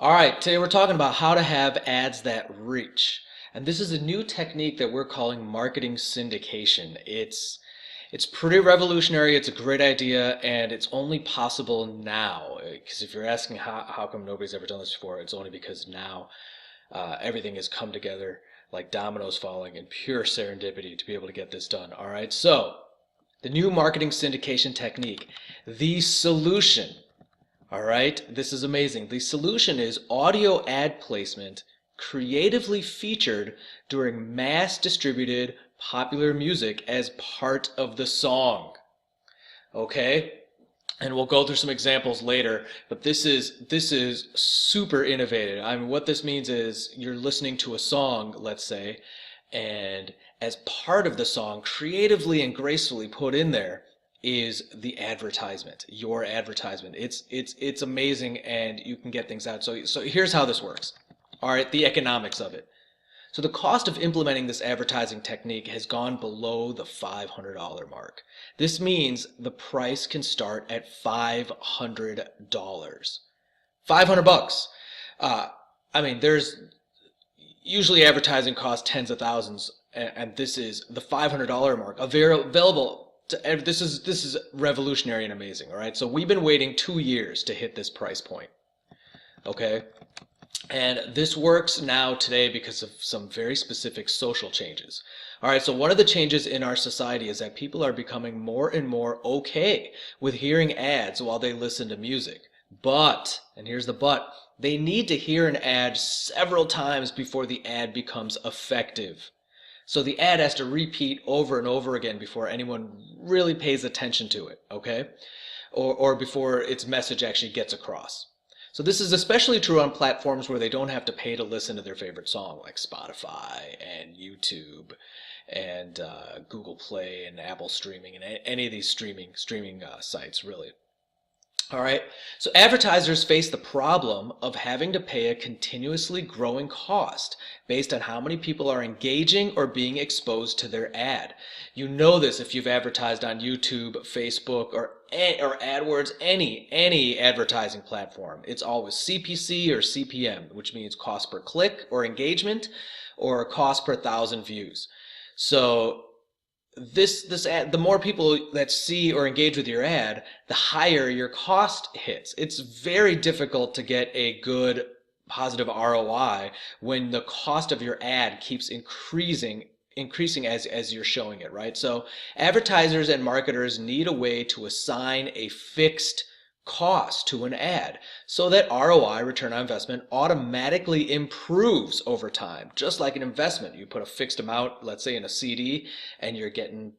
All right, today we're talking about how to have ads that reach. And this is a new technique that we're calling marketing syndication. It's pretty revolutionary, it's a great idea, and it's only possible now. Because if you're asking how come nobody's ever done this before, it's only because now everything has come together like dominoes falling in pure serendipity to be able to get this done. All right, so the new marketing syndication technique, the solution. All right, this is amazing. The solution is audio ad placement creatively featured during mass distributed popular music as part of the song. Okay? And we'll go through some examples later, but this is super innovative. I mean, what this means is you're listening to a song, let's say, and as part of the song, creatively and gracefully put in there is the advertisement, your advertisement. It's amazing, and you can get things out. So here's how this works. All right, the economics of it. So the cost of implementing this advertising technique has gone below the $500 mark. This means the price can start at $500. 500 bucks. I mean, there's usually advertising costs tens of thousands, and this is the $500 mark available. This is revolutionary and amazing. All right, so we've been waiting 2 years to hit this price point. Okay. And this works now today because of some very specific social changes. All right, so one of the changes in our society is that people are becoming more and more okay with hearing ads while they listen to music. But, and here's the but, they need to hear an ad several times before the ad becomes effective. So the ad has to repeat over and over again before anyone really pays attention to it, okay? Or before its message actually gets across. So this is especially true on platforms where they don't have to pay to listen to their favorite song, like Spotify and YouTube and Google Play and Apple Streaming and any of these streaming sites, really. All right, so advertisers face the problem of having to pay a continuously growing cost based on how many people are engaging or being exposed to their ad. You know this if you've advertised on YouTube, Facebook, or AdWords, any advertising platform. It's always CPC or CPM, which means cost per click or engagement, or cost per 1,000 views. So this ad, the more people that see or engage with your ad, the higher your cost hits. It's very difficult to get a good positive ROI when the cost of your ad keeps increasing as you're showing it, right? So advertisers and marketers need a way to assign a fixed cost to an ad so that ROI, return on investment, automatically improves over time. Just like an investment, you put a fixed amount, let's say in a CD, and you're getting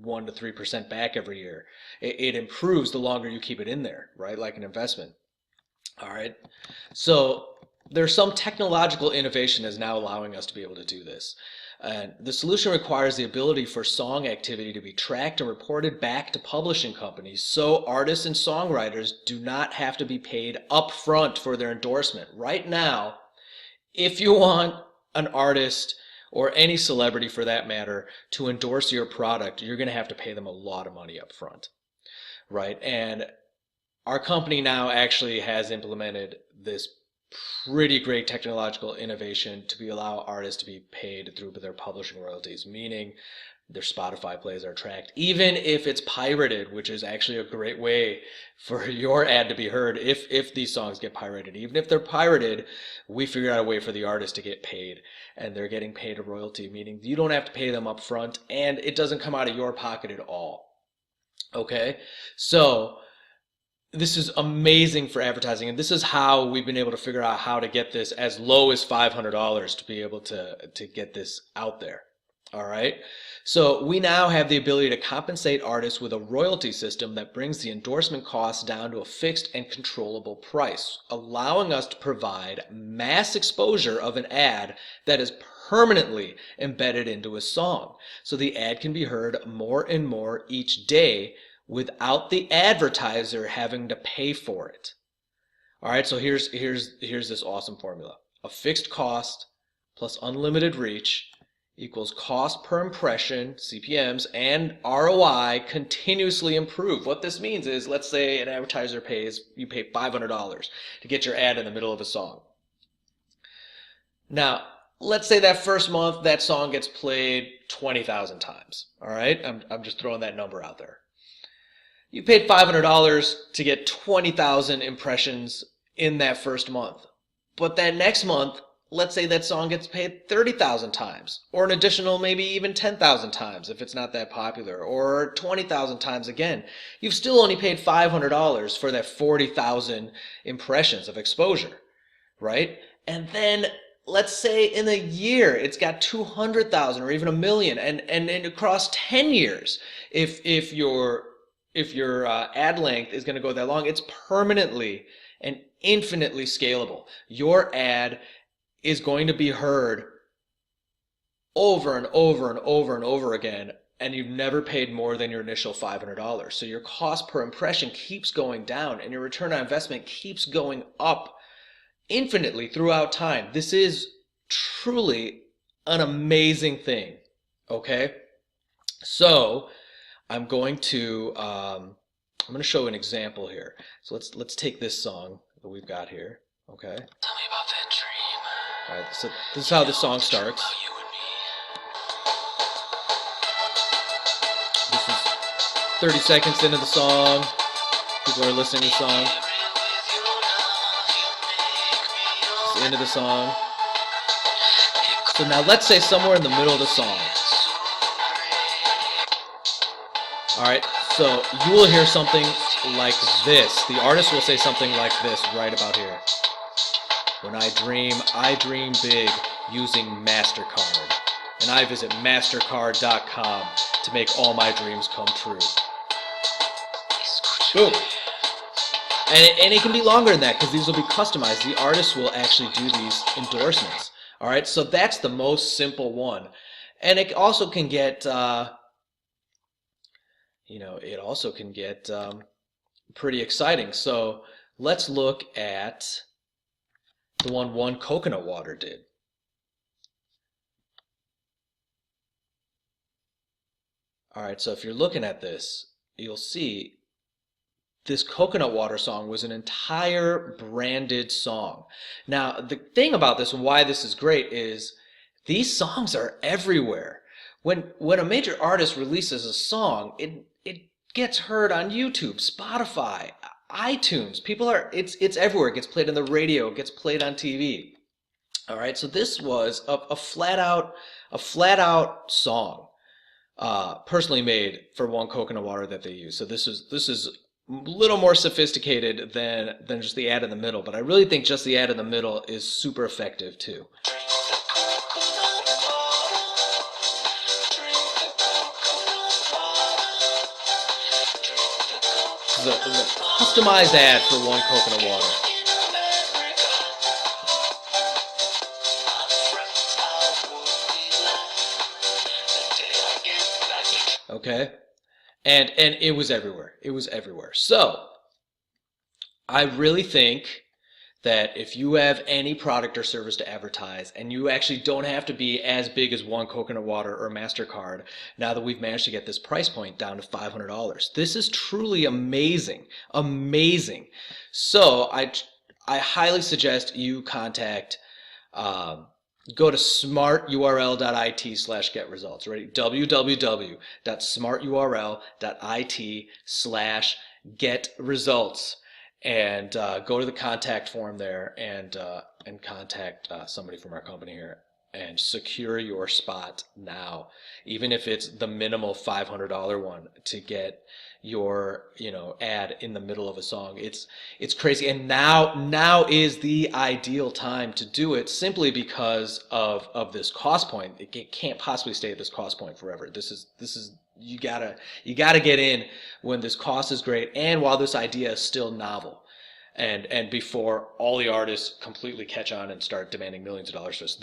1 to 3% back every year. It improves the longer you keep it in there, right? Like an investment. All right. So there's some technological innovation is now allowing us to be able to do this. And the solution requires the ability for song activity to be tracked and reported back to publishing companies so artists and songwriters do not have to be paid upfront for their endorsement. Right now, if you want an artist or any celebrity for that matter to endorse your product, you're going to have to pay them a lot of money up front, right? And our company now actually has implemented this pretty great technological innovation to allow artists to be paid through their publishing royalties, meaning their Spotify plays are tracked, even if it's pirated, which is actually a great way for your ad to be heard if these songs get pirated. Even if they're pirated, we figured out a way for the artist to get paid, and they're getting paid a royalty, meaning you don't have to pay them up front, and it doesn't come out of your pocket at all. Okay? So this is amazing for advertising, and this is how we've been able to figure out how to get this as low as $500 to be able to get this out there. All right. So we now have the ability to compensate artists with a royalty system that brings the endorsement costs down to a fixed and controllable price, allowing us to provide mass exposure of an ad that is permanently embedded into a song. So the ad can be heard more and more each day without the advertiser having to pay for it. All right, so here's this awesome formula. A fixed cost plus unlimited reach equals cost per impression, CPMs, and ROI continuously improve. What this means is, let's say an advertiser you pay $500 to get your ad in the middle of a song. Now, let's say that first month that song gets played 20,000 times. All right, I'm just throwing that number out there. You paid $500 to get 20,000 impressions in that first month. But that next month, let's say that song gets played 30,000 times, or an additional maybe even 10,000 times if it's not that popular, or 20,000 times again. You've still only paid $500 for that 40,000 impressions of exposure, right? And then let's say in a year it's got 200,000 or even a million, and across 10 years, if your ad length is going to go that long, it's permanently and infinitely scalable. Your ad is going to be heard over and over and over and over again, and you've never paid more than your initial $500. So your cost per impression keeps going down, and your return on investment keeps going up infinitely throughout time. This is truly an amazing thing, okay? So I'm going to show an example here. So let's take this song that we've got here, okay? Tell me about that dream. All right, so this is how this song starts. This is 30 seconds into the song. People are listening to the song. This is into the song. So now let's say somewhere in the middle of the song. All right, so you will hear something like this. The artist will say something like this right about here. When I dream big using MasterCard. And I visit mastercard.com to make all my dreams come true. Boom. And it can be longer than that because these will be customized. The artist will actually do these endorsements. All right, so that's the most simple one. And it also can get, pretty exciting. So let's look at the one Coconut Water did. All right, so if you're looking at this, you'll see this Coconut Water song was an entire branded song. Now, the thing about this and why this is great is these songs are everywhere. When a major artist releases a song, it gets heard on YouTube, Spotify, iTunes. It's everywhere. It gets played on the radio, it gets played on TV. All right, so this was a flat out song, personally made for one Coconut Water that they use. So this is a little more sophisticated than just the ad in the middle, but I really think just the ad in the middle is super effective too. This is a customized ad for one Coconut Water. Okay? And it was everywhere. It was everywhere. So, I really think that if you have any product or service to advertise, and you actually don't have to be as big as one Coconut Water or MasterCard, now that we've managed to get this price point down to $500. This is truly amazing. Amazing. So, I highly suggest you contact, go to smarturl.it/getresults. Ready? www.smarturl.it/getresults. And go to the contact form there and contact somebody from our company here and secure your spot now, even if it's the minimal $500 one to get your ad in the middle of a song. It's crazy, and now is the ideal time to do it simply because of this cost point. It can't possibly stay at this cost point forever. This is you gotta get in when this cost is great and while this idea is still novel, and before all the artists completely catch on and start demanding millions of dollars for us.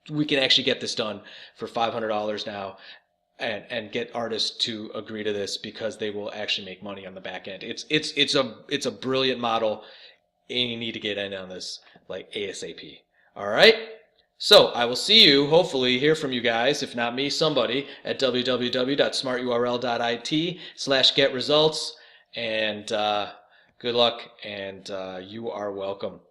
We can actually get this done for $500 now, and get artists to agree to this because they will actually make money on the back end. It's a brilliant model, and you need to get in on this like ASAP. All right. So I will see you, hopefully hear from you guys, if not me, somebody, at www.smarturl.it/getresults. And good luck, and you are welcome.